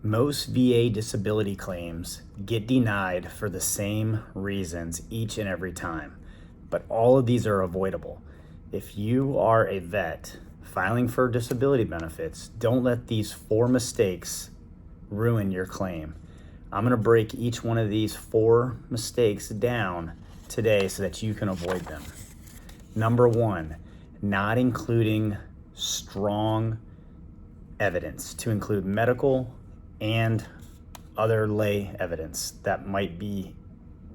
Most VA disability claims get denied for the same reasons each and every time, but all of these are avoidable. If you are a vet filing for disability benefits, don't let these 4 mistakes ruin your claim. I'm going to break each one of these 4 mistakes down today so that you can avoid them. Number 1, not including strong evidence, to include medical and other lay evidence that might be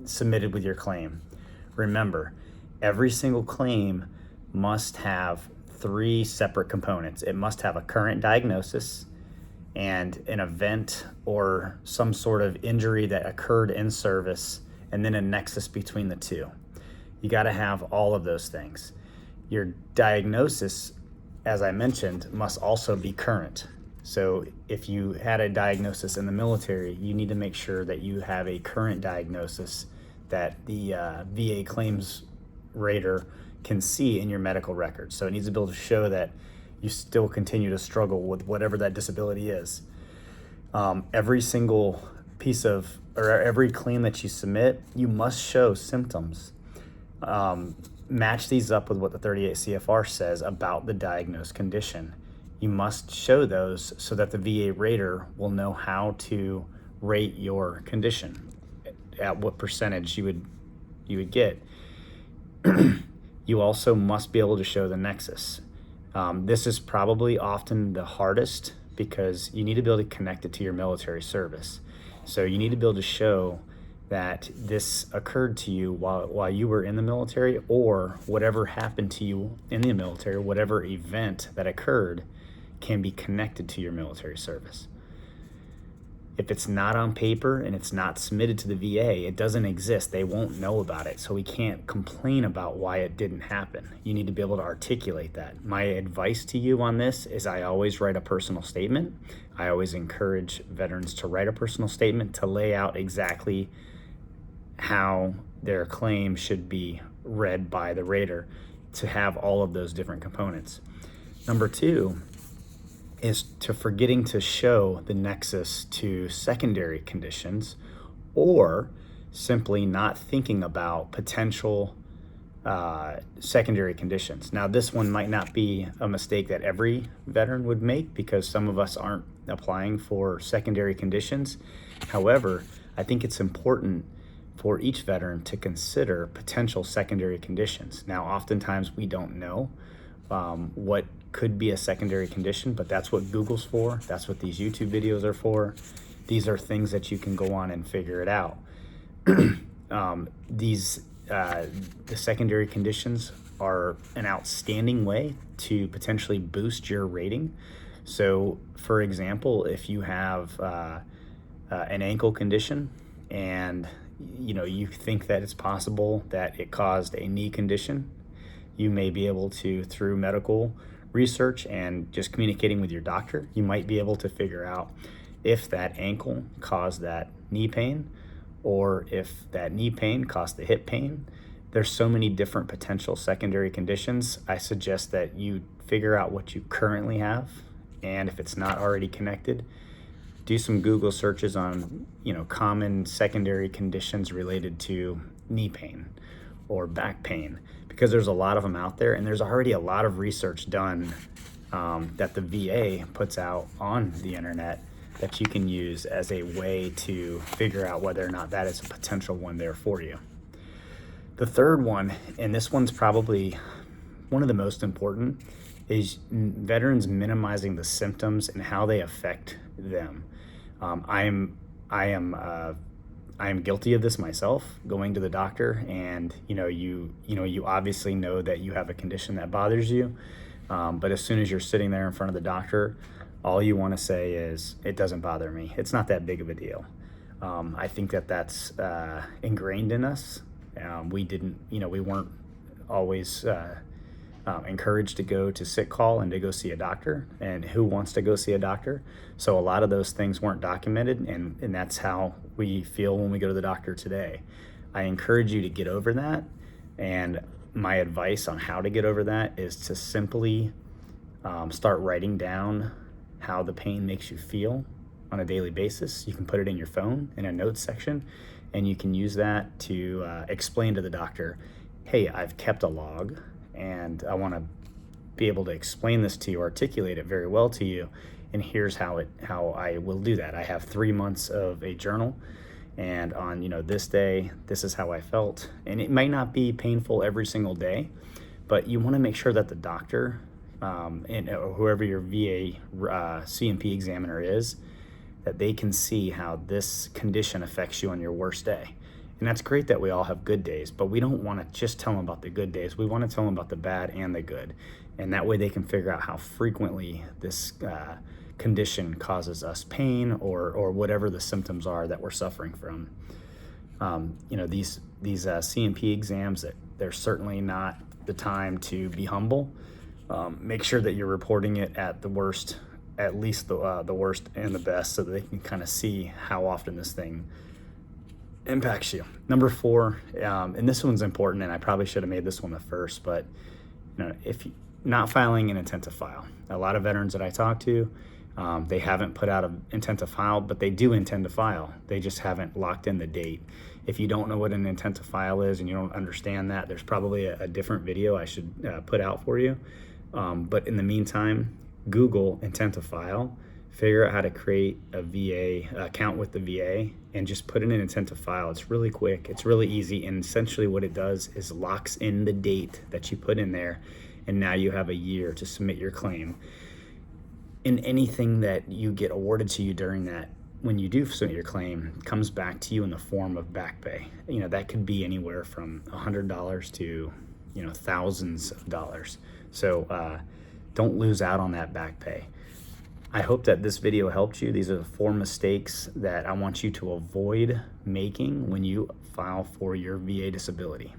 submitted with your claim. Remember, every single claim must have 3 separate components. It must have a current diagnosis and an event or some sort of injury that occurred in service, and then a nexus between the two. You got to have all of those things. Your diagnosis, as I mentioned, must also be current. So if you had a diagnosis in the military, you need to make sure that you have a current diagnosis that the VA claims rater can see in your medical records. So it needs to be able to show that you still continue to struggle with whatever that disability is. Every single piece of, or every claim that you submit, you must show symptoms. Match these up with what the 38 CFR says about the diagnosed condition. You must show those so that the VA rater will know how to rate your condition, at what percentage you would get. You also must be able to show the nexus. This is probably often the hardest because you need to be able to connect it to your military service. So you need to be able to show that this occurred to you while you were in the military, or whatever happened to you in the military, whatever event that occurred can be connected to your military service. If it's not on paper and it's not submitted to the VA, it doesn't exist. They won't know about it. So we can't complain about why it didn't happen. You need to be able to articulate that. My advice to you on this is I always write a personal statement. I always encourage veterans to write a personal statement to lay out exactly how their claim should be read by the rater, to have all of those different components. Number 2 is to forgetting to show the nexus to secondary conditions, or simply not thinking about potential secondary conditions. Now, this one might not be a mistake that every veteran would make because some of us aren't applying for secondary conditions. However, I think it's important for each veteran to consider potential secondary conditions. Now, oftentimes we don't know what could be a secondary condition, but that's what Google's for. That's what these YouTube videos are for. These are things that you can go on and figure it out. The secondary conditions are an outstanding way to potentially boost your rating. So, for example, if you have an ankle condition and you think that it's possible that it caused a knee condition, you may be able to, through medical research and just communicating with your doctor, you might be able to figure out if that ankle caused that knee pain, or if that knee pain caused the hip pain. There's so many different potential secondary conditions. I suggest that you figure out what you currently have, and if it's not already connected, do some Google searches on common secondary conditions related to knee pain or back pain, because there's a lot of them out there, and there's already a lot of research done that the VA puts out on the internet that you can use as a way to figure out whether or not that is a potential one there for you. The third one, and this one's probably one of the most important, is veterans minimizing the symptoms and how they affect them. I am guilty of this myself, going to the doctor, and you obviously know that you have a condition that bothers you, but as soon as you're sitting there in front of the doctor, all you want to say is, it doesn't bother me. It's not that big of a deal. I think that's ingrained in us. We weren't always encouraged to go to sick call and to go see a doctor, and who wants to go see a doctor? So a lot of those things weren't documented, and that's how we feel when we go to the doctor today. I encourage you to get over that, and my advice on how to get over that is to simply start writing down how the pain makes you feel on a daily basis. You can put it in your phone in a notes section, and you can use that to explain to the doctor, hey, I've kept a log, and I want to be able to explain this to you, articulate it very well to you, and here's how I will do that. I have 3 months of a journal, and on this day, this is how I felt. And it might not be painful every single day, but you want to make sure that the doctor and whoever your VA C&P examiner is, that they can see how this condition affects you on your worst day. And that's great that we all have good days, but we don't want to just tell them about the good days. We want to tell them about the bad and the good. And that way they can figure out how frequently this condition causes us pain or whatever the symptoms are that we're suffering from. These C&P exams, that they're certainly not the time to be humble. Make sure that you're reporting it at the worst, at least the worst and the best, so that they can kind of see how often this thing impacts you. Number 4, and this one's important, and I probably should have made this one the first, but if not filing an intent to file. A lot of veterans that I talk to, they haven't put out an intent to file, but they do intend to file. They just haven't locked in the date. If you don't know what an intent to file is and you don't understand that, there's probably a different video I should put out for you. But in the meantime, Google intent to file, figure out how to create a VA account with the VA, and just put in an intent to file. It's really quick, it's really easy, and essentially what it does is locks in the date that you put in there, and now you have a year to submit your claim. And anything that you get awarded to you during that, when you do submit your claim, comes back to you in the form of back pay. That could be anywhere from $100 to thousands of dollars. So don't lose out on that back pay. I hope that this video helped you. These are the 4 mistakes that I want you to avoid making when you file for your VA disability.